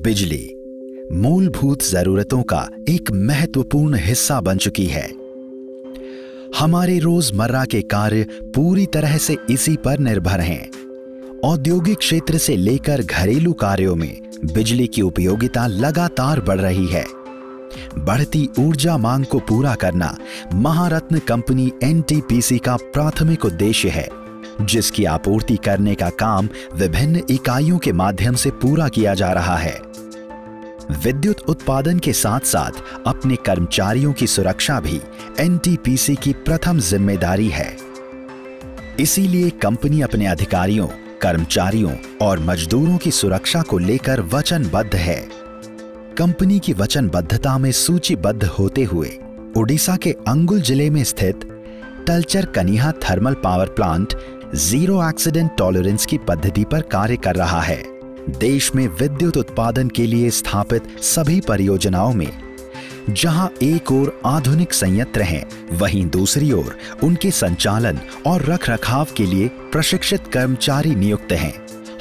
बिजली मूलभूत जरूरतों का एक महत्वपूर्ण हिस्सा बन चुकी है। हमारे रोजमर्रा के कार्य पूरी तरह से इसी पर निर्भर हैं। औद्योगिक क्षेत्र से लेकर घरेलू कार्यों में बिजली की उपयोगिता लगातार बढ़ रही है। बढ़ती ऊर्जा मांग को पूरा करना महारत्न कंपनी एनटीपीसी का प्राथमिक उद्देश्य है, जिसकी आपूर्ति करने का काम विभिन्न इकाइयों के माध्यम से पूरा किया जा रहा है। विद्युत उत्पादन के साथ साथ अपने कर्मचारियों की सुरक्षा भी एनटीपीसी की प्रथम जिम्मेदारी है। इसीलिए कंपनी अपने अधिकारियों, कर्मचारियों और मजदूरों की सुरक्षा को लेकर वचनबद्ध है। कंपनी की वचनबद्धता में सूचीबद्ध होते हुए ओडिशा के अंगुल जिले में स्थित तलचर कनिहा thermal power plant zero accident tolerance की पद्धति पर कार्य कर रहा है। देश में विद्युत उत्पादन के लिए स्थापित सभी परियोजनाओं में जहां एक ओर आधुनिक संयंत्र हैं, वहीं दूसरी ओर उनके संचालन और रखरखाव के लिए प्रशिक्षित कर्मचारी नियुक्त हैं।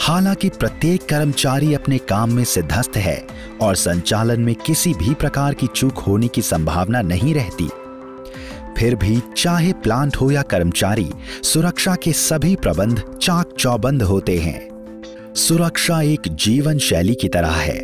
हालांकि प्रत्येक कर्मचारी अपने काम में सिद्धहस्त है और संचालन में किसी भी प्रकार की चूक होने की संभावना नहीं रहती, फिर भी चाहे प्लांट हो या कर्मचारी, सुरक्षा के सभी प्रबंध चाक चौबंद होते हैं। सुरक्षा एक जीवन शैली की तरह है।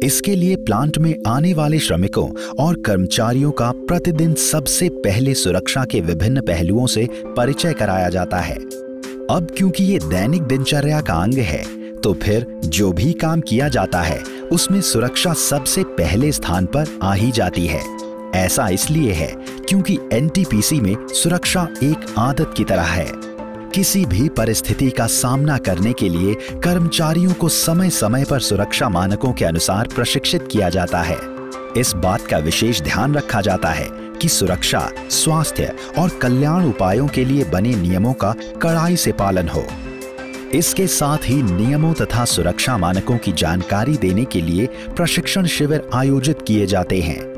इसके लिए प्लांट में आने वाले श्रमिकों और कर्मचारियों का प्रतिदिन सबसे पहले सुरक्षा के विभिन्न पहलुओं से परिचय कराया जाता है। अब क्योंकि ये दैनिक दिनचर्या का अंग है, तो फिर जो भी काम किया जाता है उसमें सुरक्षा सबसे पहले स्थान पर आ ही जाती है। ऐसा इसलिए है क्योंकि एनटीपीसी में सुरक्षा एक आदत की तरह है। किसी भी परिस्थिति का सामना करने के लिए कर्मचारियों को समय समय पर सुरक्षा मानकों के अनुसार प्रशिक्षित किया जाता है। इस बात का विशेष ध्यान रखा जाता है कि सुरक्षा, स्वास्थ्य और कल्याण उपायों के लिए बने नियमों का कड़ाई से पालन हो। इसके साथ ही नियमों तथा सुरक्षा मानकों की जानकारी देने के लिए प्रशिक्षण शिविर आयोजित किए जाते हैं।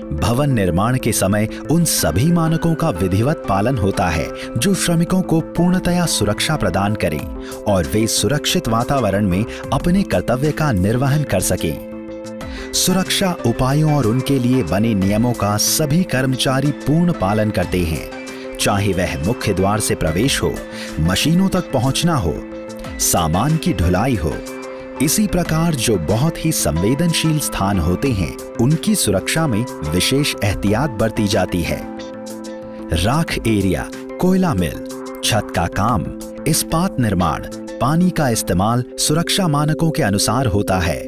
भवन निर्माण के समय उन सभी मानकों का विधिवत पालन होता है जो श्रमिकों को पूर्णतया सुरक्षा प्रदान करें और वे सुरक्षित वातावरण में अपने कर्तव्य का निर्वहन कर सकें। सुरक्षा उपायों और उनके लिए बने नियमों का सभी कर्मचारी पूर्ण पालन करते हैं, चाहे वह मुख्य द्वार से प्रवेश हो, मशीनों तक पहुंचना हो, सामान की ढुलाई हो। इसी प्रकार जो बहुत ही संवेदनशील स्थान होते हैं, उनकी सुरक्षा में विशेष एहतियात बरती जाती है। राख एरिया, कोयला मिल, छत का काम, इस्पात निर्माण, पानी का इस्तेमाल सुरक्षा मानकों के अनुसार होता है।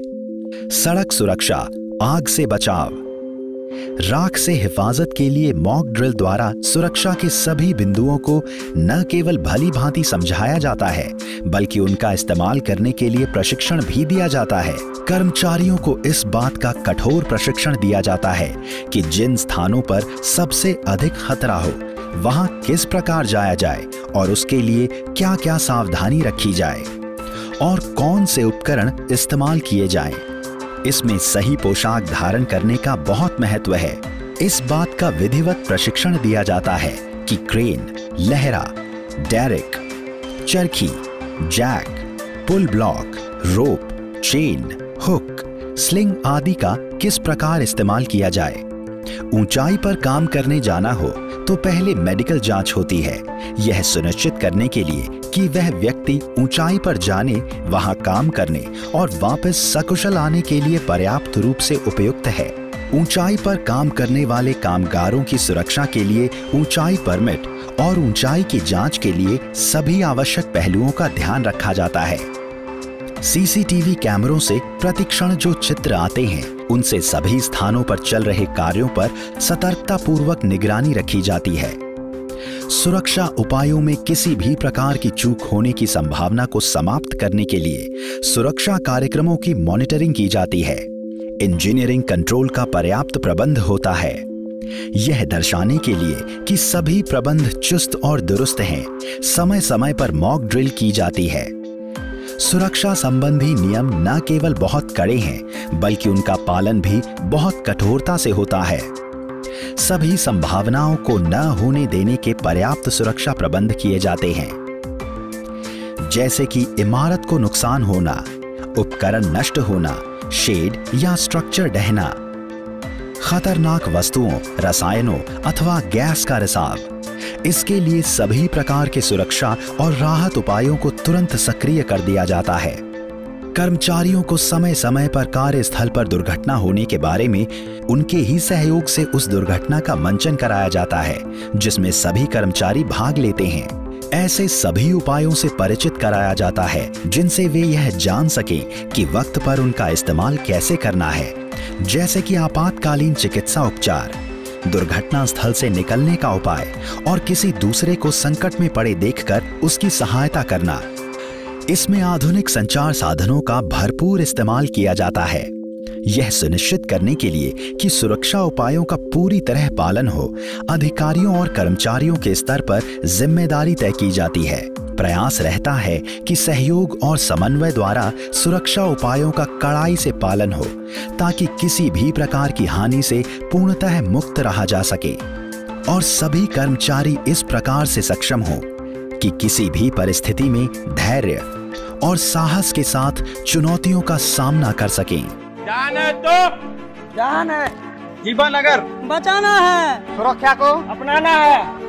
सड़क सुरक्षा, आग से बचाव, राख से हिफाजत के लिए मॉक ड्रिल द्वारा सुरक्षा के सभी बिंदुओं को न केवल भली भांति समझाया जाता है, बल्कि उनका इस्तेमाल करने के लिए प्रशिक्षण भी दिया जाता है। कर्मचारियों को इस बात का कठोर प्रशिक्षण दिया जाता है कि जिन स्थानों पर सबसे अधिक खतरा हो, वहां किस प्रकार जाया जाए और उसके लिए क्या क्या सावधानी रखी जाए और कौन से उपकरण इस्तेमाल किए जाएं। इसमें सही पोशाक धारण करने का बहुत महत्व है। इस बात का विधिवत प्रशिक्षण दिया जाता है कि क्रेन, लहरा, डेरिक, चरखी, जैक, पुल ब्लॉक, रोप, चेन, हुक, स्लिंग आदि का किस प्रकार इस्तेमाल किया जाए। ऊंचाई पर काम करने जाना हो तो पहले मेडिकल जांच होती है, यह सुनिश्चित करने के लिए कि वह व्यक्ति ऊंचाई पर जाने, वहां काम करने और वापस सकुशल आने के लिए पर्याप्त रूप से उपयुक्त है। ऊंचाई पर काम करने वाले कामगारों की सुरक्षा के लिए ऊंचाई परमिट और ऊंचाई की जांच के लिए सभी आवश्यक पहलुओं का ध्यान रखा जाता है। सीसीटीवी कैमरों से प्रतिक्षण जो चित्र आते हैं, उनसे सभी स्थानों पर चल रहे कार्यों पर सतर्कतापूर्वक निगरानी रखी जाती है। सुरक्षा उपायों में किसी भी प्रकार की चूक होने की संभावना को समाप्त करने के लिए सुरक्षा कार्यक्रमों की मॉनिटरिंग की जाती है। इंजीनियरिंग कंट्रोल का पर्याप्त प्रबंध होता है, यह दर्शाने के लिए कि सभी प्रबंध चुस्त और दुरुस्त हैं। समय समय पर मॉक ड्रिल की जाती है। सुरक्षा संबंधी नियम न केवल बहुत कड़े हैं, बल्कि उनका पालन भी बहुत कठोरता से होता है। सभी संभावनाओं को न होने देने के पर्याप्त सुरक्षा प्रबंध किए जाते हैं, जैसे कि इमारत को नुकसान होना, उपकरण नष्ट होना, शेड या स्ट्रक्चर ढहना, खतरनाक वस्तुओं, रसायनों अथवा गैस का रिसाव। इसके लिए सभी प्रकार के सुरक्षा और राहत उपायों को तुरंत सक्रिय कर दिया जाता है। कर्मचारियों को समय समय पर कार्यस्थल पर दुर्घटना होने के बारे में उनके ही सहयोग से उस दुर्घटना का मंचन कराया जाता है, जिसमें सभी कर्मचारी भाग लेते हैं। ऐसे सभी उपायों से परिचित कराया जाता है जिनसे वे यह जान सकें कि वक्त पर उनका इस्तेमाल कैसे करना है, जैसे कि आपातकालीन चिकित्सा उपचार, दुर्घटना स्थल से निकलने का उपाय और किसी दूसरे को संकट में पड़े देखकर उसकी सहायता करना। इसमें आधुनिक संचार साधनों का भरपूर इस्तेमाल किया जाता है, यह सुनिश्चित करने के लिए कि सुरक्षा उपायों का पूरी तरह पालन हो। अधिकारियों और कर्मचारियों के स्तर पर जिम्मेदारी तय की जाती है। प्रयास रहता है कि सहयोग और समन्वय द्वारा सुरक्षा उपायों का कड़ाई से पालन हो, ताकि किसी भी प्रकार की हानि से पूर्णतः मुक्त रहा जा सके और सभी कर्मचारी इस प्रकार से सक्षम हो कि किसी भी परिस्थिति में धैर्य और साहस के साथ चुनौतियों का सामना कर सकें। जान है तो जान है, जीवन अगर बचाना है, सुरक्षा को अपनाना है।